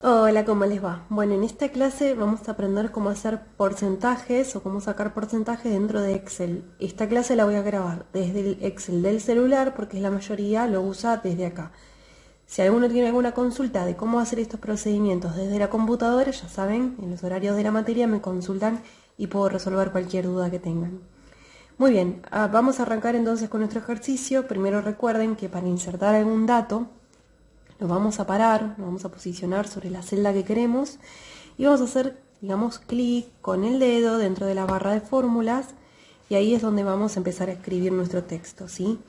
Hola, ¿cómo les va? Bueno, en esta clase vamos a aprender cómo hacer porcentajes o cómo sacar porcentajes dentro de Excel. Esta clase la voy a grabar desde el Excel del celular porque la mayoría lo usa desde acá. Si alguno tiene alguna consulta de cómo hacer estos procedimientos desde la computadora, ya saben, en los horarios de la materia me consultan y puedo resolver cualquier duda que tengan. Muy bien, vamos a arrancar entonces con nuestro ejercicio. Primero recuerden que para insertar algún dato, lo vamos a parar, lo vamos a posicionar sobre la celda que queremos y vamos a hacer, digamos, clic con el dedo dentro de la barra de fórmulas y ahí es donde vamos a empezar a escribir nuestro texto, ¿sí?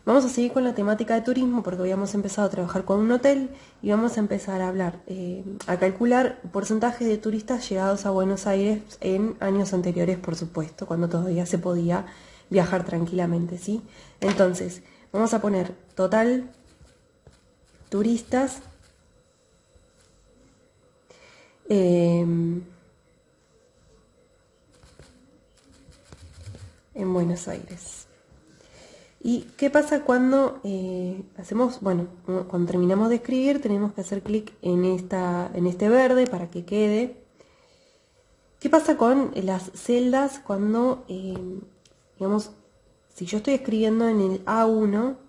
Vamos a seguir con la temática de turismo porque habíamos empezado a trabajar con un hotel y vamos a empezar a hablar, a calcular porcentajes de turistas llegados a Buenos Aires en años anteriores, por supuesto, cuando todavía se podía viajar tranquilamente, ¿sí? Entonces, vamos a poner total turistas en Buenos Aires. ¿Y qué pasa cuando hacemos, bueno, cuando terminamos de escribir tenemos que hacer clic en este verde para que quede? ¿Qué pasa con las celdas cuando, digamos, si yo estoy escribiendo en el A1,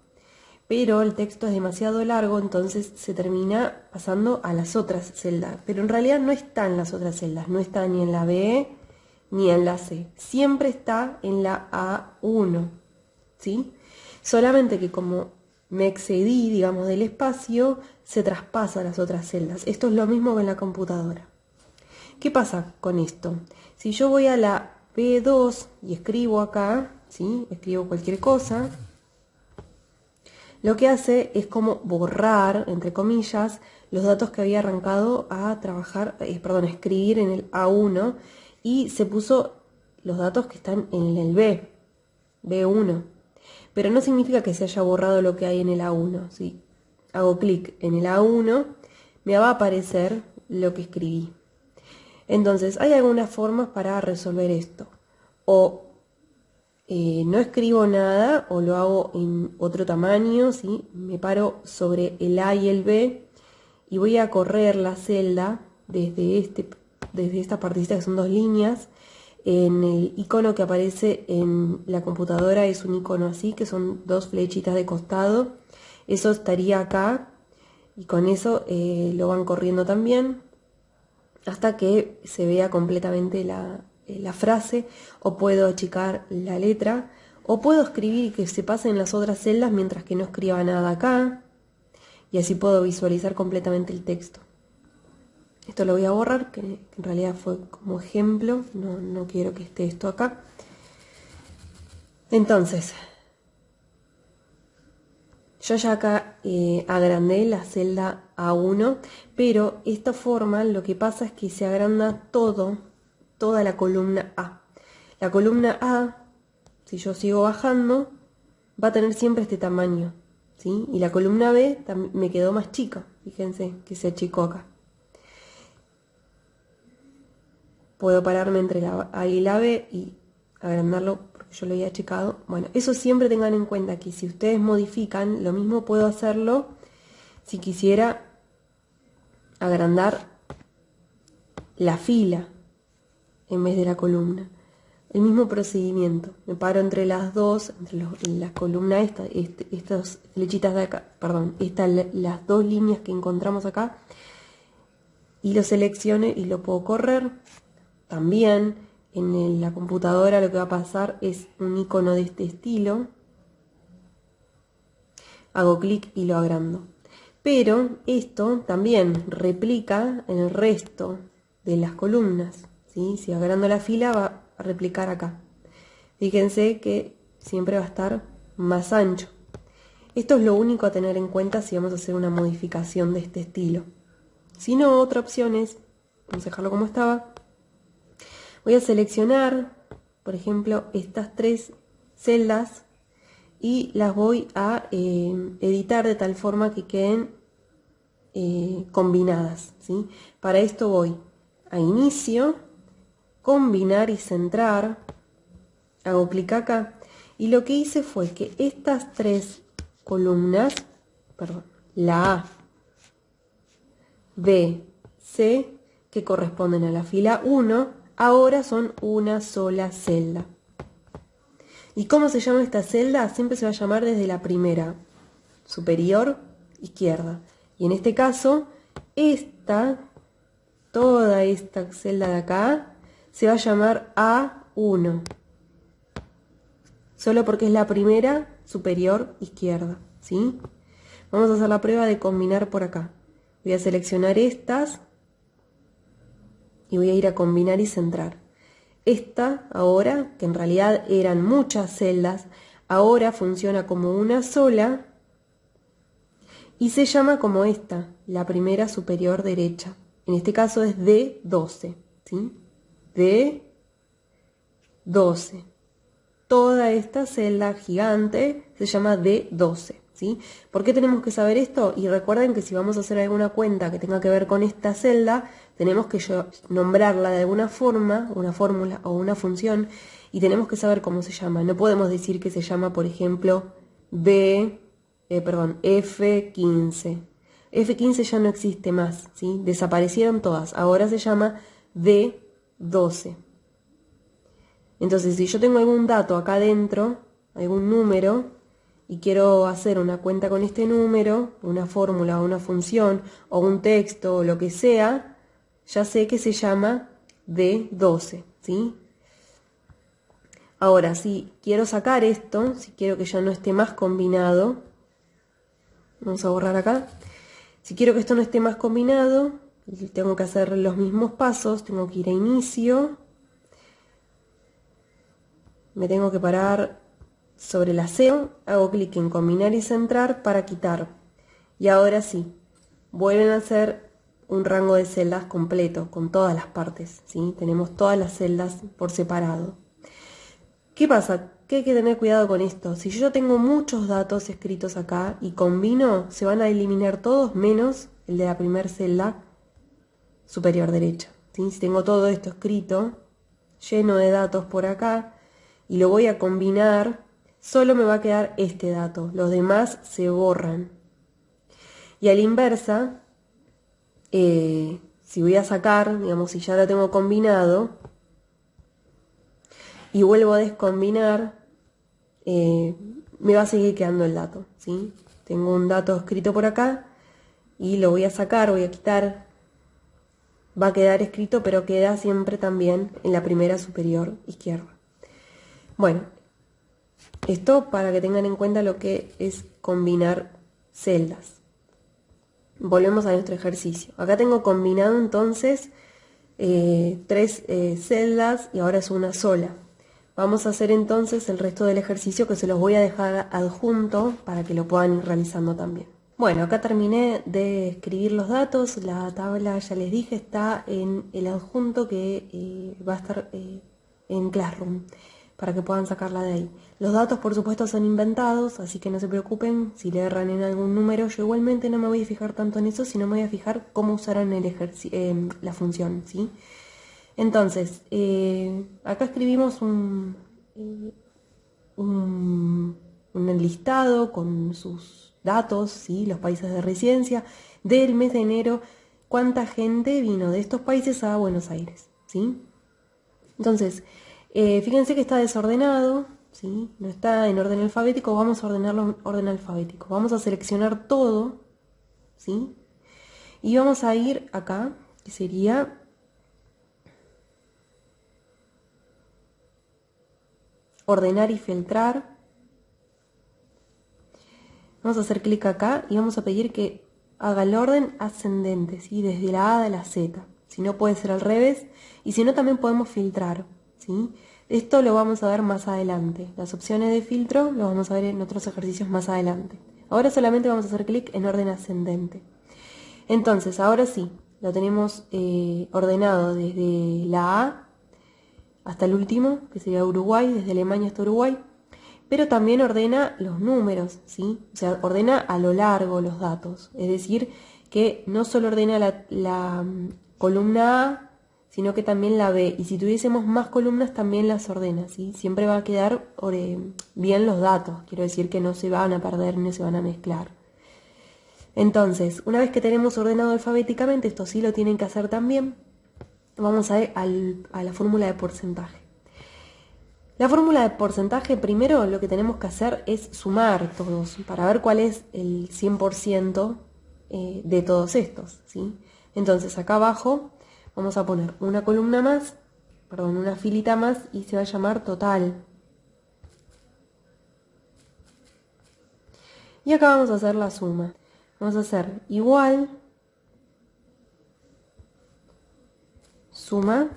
pero el texto es demasiado largo, entonces se termina pasando a las otras celdas. Pero en realidad no está en las otras celdas, no está ni en la B ni en la C. Siempre está en la A1, ¿sí? Solamente que como me excedí, digamos, del espacio, se traspasa a las otras celdas. Esto es lo mismo que en la computadora. ¿Qué pasa con esto? Si yo voy a la B2 y escribo acá, ¿sí? Escribo cualquier cosa, lo que hace es como borrar, entre comillas, los datos que había arrancado a trabajar, perdón, a escribir en el A1 y se puso los datos que están en el B1. Pero no significa que se haya borrado lo que hay en el A1. Si hago clic en el A1, me va a aparecer lo que escribí. Entonces, hay algunas formas para resolver esto. O no escribo nada o lo hago en otro tamaño, ¿sí? Me paro sobre el A y el B y voy a correr la celda desde esta partecita que son dos líneas. En el icono que aparece en la computadora es un icono así, que son dos flechitas de costado. Eso estaría acá y con eso lo van corriendo también hasta que se vea completamente la frase, o puedo achicar la letra, o puedo escribir y que se pasen las otras celdas mientras que no escriba nada acá, y así puedo visualizar completamente el texto. Esto lo voy a borrar, que en realidad fue como ejemplo, no quiero que esté esto acá. Entonces, yo ya acá agrandé la celda A1, pero esta forma lo que pasa es que se agranda toda la columna A. La columna A, si yo sigo bajando, va a tener siempre este tamaño, ¿sí? Y la columna B me quedó más chica, fíjense que se achicó acá. Puedo pararme entre la A y la B y agrandarlo porque yo lo había achicado. Bueno, eso siempre tengan en cuenta que si ustedes modifican, lo mismo puedo hacerlo si quisiera agrandar la fila en vez de la columna. El mismo procedimiento. Me paro entre las dos, entre la columna estas flechitas de acá, perdón, las dos líneas que encontramos acá, y lo selecciono y lo puedo correr. También en la computadora lo que va a pasar es un icono de este estilo. Hago clic y lo agrando. Pero esto también replica en el resto de las columnas, ¿sí? Si agrando la fila va a replicar acá. Fíjense que siempre va a estar más ancho. Esto es lo único a tener en cuenta si vamos a hacer una modificación de este estilo. Si no, otra opción es, vamos a dejarlo como estaba. Voy a seleccionar, por ejemplo, estas tres celdas y las voy a editar de tal forma que queden combinadas, ¿sí? Para esto voy a inicio, combinar y centrar, hago clic acá y lo que hice fue que estas tres columnas, perdón, la A, B, C, que corresponden a la fila 1, ahora son una sola celda. ¿Y cómo se llama esta celda? Siempre se va a llamar desde la primera, superior, izquierda. Y en este caso, toda esta celda de acá, se va a llamar A1. Solo porque es la primera, superior, izquierda, ¿sí? Vamos a hacer la prueba de combinar por acá. Voy a seleccionar estas y voy a ir a combinar y centrar. Esta ahora, que en realidad eran muchas celdas, ahora funciona como una sola y se llama como esta, la primera superior derecha. En este caso es D12, ¿sí? D12. Toda esta celda gigante se llama D12, ¿sí? ¿Por qué tenemos que saber esto? Y recuerden que si vamos a hacer alguna cuenta que tenga que ver con esta celda, tenemos que nombrarla de alguna forma, una fórmula o una función, y tenemos que saber cómo se llama. No podemos decir que se llama, por ejemplo, F15. F15 ya no existe más, ¿sí? Desaparecieron todas. Ahora se llama D12. Entonces, si yo tengo algún dato acá adentro, algún número, y quiero hacer una cuenta con este número, una fórmula o una función, o un texto, o lo que sea, ya sé que se llama D12, ¿sí? Ahora, si quiero sacar esto, si quiero que ya no esté más combinado, vamos a borrar acá. Si quiero que esto no esté más combinado, tengo que hacer los mismos pasos, tengo que ir a inicio, me tengo que parar sobre la C, hago clic en combinar y centrar para quitar. Y ahora sí, vuelven a hacer un rango de celdas completo, con todas las partes, ¿sí? Tenemos todas las celdas por separado. ¿Qué pasa? Que hay que tener cuidado con esto. Si yo tengo muchos datos escritos acá y combino, se van a eliminar todos menos el de la primera celda superior derecha, ¿sí? Si tengo todo esto escrito, lleno de datos por acá, y lo voy a combinar, solo me va a quedar este dato, los demás se borran. Y a la inversa, si voy a sacar, digamos, si ya lo tengo combinado, y vuelvo a descombinar, me va a seguir quedando el dato, ¿sí? Tengo un dato escrito por acá, y lo voy a sacar, voy a quitar, va a quedar escrito, pero queda siempre también en la primera superior izquierda. Bueno, esto para que tengan en cuenta lo que es combinar celdas. Volvemos a nuestro ejercicio. Acá tengo combinado entonces 3 celdas y ahora es una sola. Vamos a hacer entonces el resto del ejercicio que se los voy a dejar adjunto para que lo puedan ir realizando también. Bueno, acá terminé de escribir los datos. La tabla, ya les dije, está en el adjunto que va a estar en Classroom, para que puedan sacarla de ahí. Los datos, por supuesto, son inventados, así que no se preocupen si le erran en algún número. Yo igualmente no me voy a fijar tanto en eso, sino me voy a fijar cómo usaron la función, ¿sí? Entonces, acá escribimos un listado con sus datos, ¿sí? Los países de residencia del mes de enero, cuánta gente vino de estos países a Buenos Aires, ¿sí? Entonces, fíjense que está desordenado, ¿sí? No está en orden alfabético, vamos a ordenarlo en orden alfabético. Vamos a seleccionar todo, ¿sí? Y vamos a ir acá, que sería ordenar y filtrar. Vamos a hacer clic acá y vamos a pedir que haga el orden ascendente, ¿sí? Desde la A a la Z. Si no, puede ser al revés. Y si no, también podemos filtrar, ¿sí? Esto lo vamos a ver más adelante. Las opciones de filtro lo vamos a ver en otros ejercicios más adelante. Ahora solamente vamos a hacer clic en orden ascendente. Entonces, ahora sí, lo tenemos ordenado desde la A hasta el último, que sería Uruguay, desde Alemania hasta Uruguay. Pero también ordena los números, ¿sí? O sea, ordena a lo largo los datos. Es decir, que no solo ordena la columna A, sino que también la B. Y si tuviésemos más columnas, también las ordena, ¿sí? Siempre va a quedar bien los datos. Quiero decir que no se van a perder ni se van a mezclar. Entonces, una vez que tenemos ordenado alfabéticamente, esto sí lo tienen que hacer también, vamos a ir a la fórmula de porcentaje. La fórmula de porcentaje, primero lo que tenemos que hacer es sumar todos para ver cuál es el 100% de todos estos, ¿sí? Entonces acá abajo vamos a poner una columna más, perdón, una filita más y se va a llamar total. Y acá vamos a hacer la suma. Vamos a hacer igual, suma,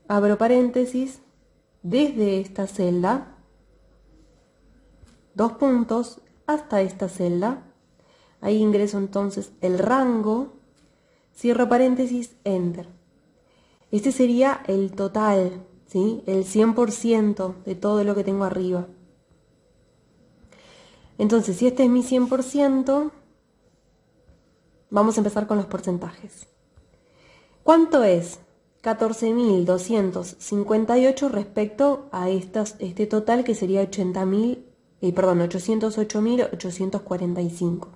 abro paréntesis, desde esta celda, 2 puntos, hasta esta celda. Ahí ingreso entonces el rango, cierro paréntesis, enter. Este sería el total, ¿sí? El 100% de todo lo que tengo arriba. Entonces, si este es mi 100%, vamos a empezar con los porcentajes. ¿Cuánto es 14.258 respecto a este total que sería 808.845?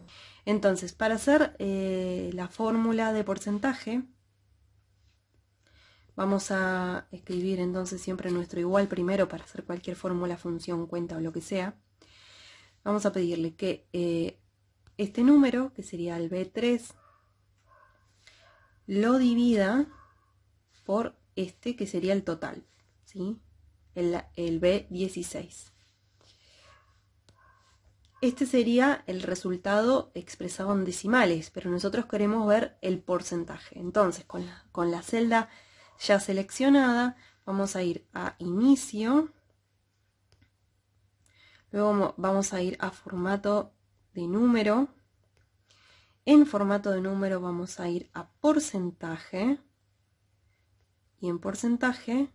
Entonces, para hacer la fórmula de porcentaje, vamos a escribir entonces siempre nuestro igual primero para hacer cualquier fórmula, función, cuenta o lo que sea. Vamos a pedirle que este número, que sería el B3, lo divida por este, que sería el total, ¿sí? El B16. Este sería el resultado expresado en decimales, pero nosotros queremos ver el porcentaje. Entonces, con la celda ya seleccionada, vamos a ir a inicio. Luego vamos a ir a formato de número. En formato de número vamos a ir a porcentaje. Y en porcentaje,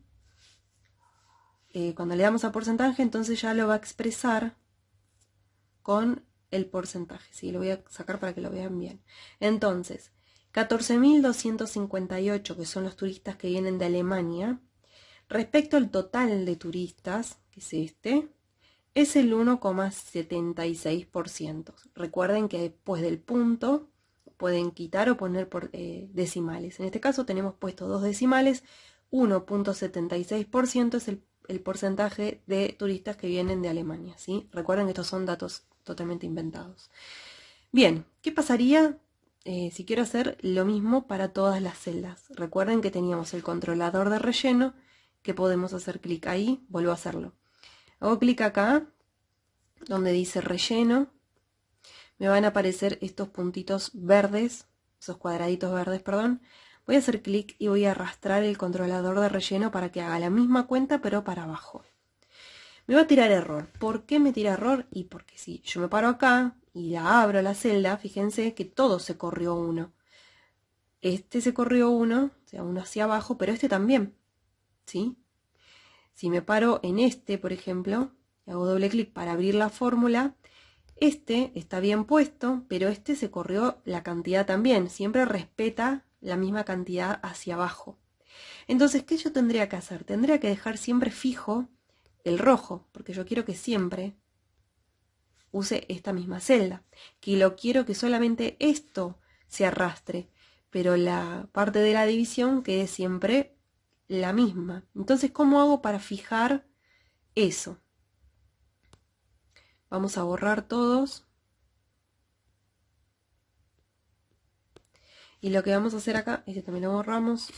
cuando le damos a porcentaje, entonces ya lo va a expresar con el porcentaje. ¿Sí? Lo voy a sacar para que lo vean bien. Entonces, 14.258, que son los turistas que vienen de Alemania, respecto al total de turistas, que es este, es el 1,76%. Recuerden que después del punto pueden quitar o poner por decimales. En este caso tenemos puesto 2 decimales. 1,76% es el porcentaje de turistas que vienen de Alemania, ¿sí? Recuerden que estos son datos totalmente inventados. Bien, ¿qué pasaría si quiero hacer lo mismo para todas las celdas? Recuerden que teníamos el controlador de relleno, que podemos hacer clic ahí, vuelvo a hacerlo. Hago clic acá, donde dice relleno, me van a aparecer estos puntitos verdes, esos cuadraditos verdes, perdón. Voy a hacer clic y voy a arrastrar el controlador de relleno para que haga la misma cuenta, pero para abajo. Me va a tirar error. ¿Por qué me tira error? Y porque si yo me paro acá y la abro la celda, fíjense que todo se corrió uno. Este se corrió uno, o sea, uno hacia abajo, pero este también, ¿sí? Si me paro en este, por ejemplo, y hago doble clic para abrir la fórmula, este está bien puesto, pero este se corrió la cantidad también. Siempre respeta la misma cantidad hacia abajo. Entonces, ¿qué yo tendría que hacer? Tendría que dejar siempre fijo el rojo, porque yo quiero que siempre use esta misma celda. Que lo quiero que solamente esto se arrastre, pero la parte de la división quede siempre la misma. Entonces, ¿cómo hago para fijar eso? Vamos a borrar todos. Y lo que vamos a hacer acá, este también lo borramos.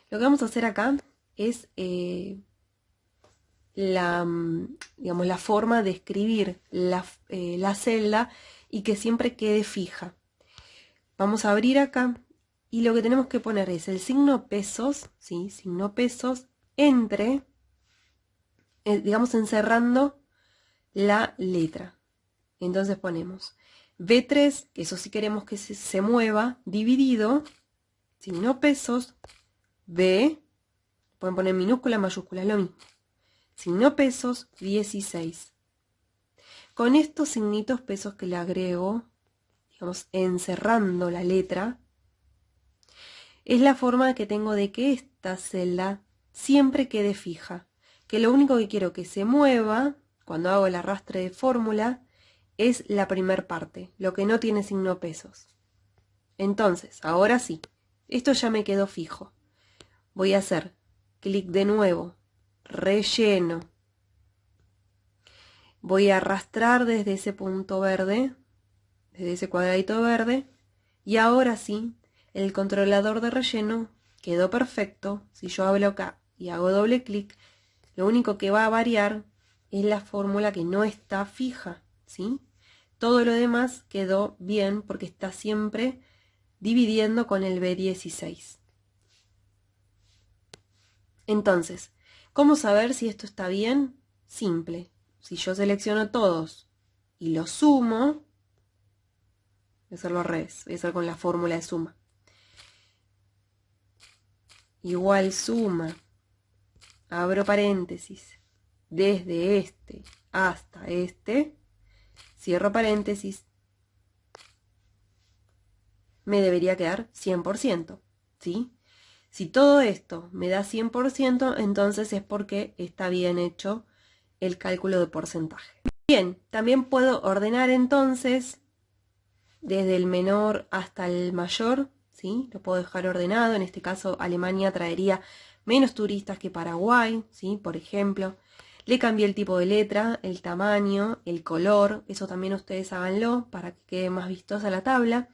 Lo que vamos a hacer acá es digamos, la forma de escribir la celda y que siempre quede fija. Vamos a abrir acá y lo que tenemos que poner es el signo pesos, ¿sí? Signo pesos entre, digamos, encerrando la letra. Entonces ponemos B3, que eso sí queremos que se mueva, dividido, signo pesos, B, pueden poner minúscula, mayúscula, es lo mismo. Signo pesos, 16. Con estos signitos pesos que le agrego, digamos, encerrando la letra, es la forma que tengo de que esta celda siempre quede fija. Que lo único que quiero que se mueva, cuando hago el arrastre de fórmula, es la primer parte, lo que no tiene signo pesos. Entonces, ahora sí, esto ya me quedó fijo. Voy a hacer clic de nuevo, relleno. Voy a arrastrar desde ese punto verde, desde ese cuadradito verde, y ahora sí, el controlador de relleno quedó perfecto. Si yo hablo acá y hago doble clic, lo único que va a variar es la fórmula que no está fija, ¿sí? Todo lo demás quedó bien porque está siempre dividiendo con el B16. Entonces, ¿cómo saber si esto está bien? Simple. Si yo selecciono todos y los sumo, voy a hacerlo al revés, voy a hacer con la fórmula de suma. Igual suma, abro paréntesis, desde este hasta este, cierro paréntesis, me debería quedar 100%, ¿sí? Si todo esto me da 100%, entonces es porque está bien hecho el cálculo de porcentaje. Bien, también puedo ordenar entonces desde el menor hasta el mayor, ¿sí? Lo puedo dejar ordenado. En este caso, Alemania traería menos turistas que Paraguay, ¿sí? Por ejemplo. Le cambié el tipo de letra, el tamaño, el color. Eso también ustedes háganlo para que quede más vistosa la tabla.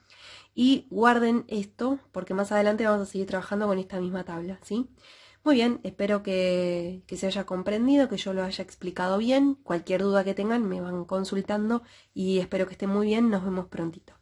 Y guarden esto, porque más adelante vamos a seguir trabajando con esta misma tabla, ¿sí? Muy bien, espero que se haya comprendido, que yo lo haya explicado bien. Cualquier duda que tengan me van consultando y espero que estén muy bien. Nos vemos prontito.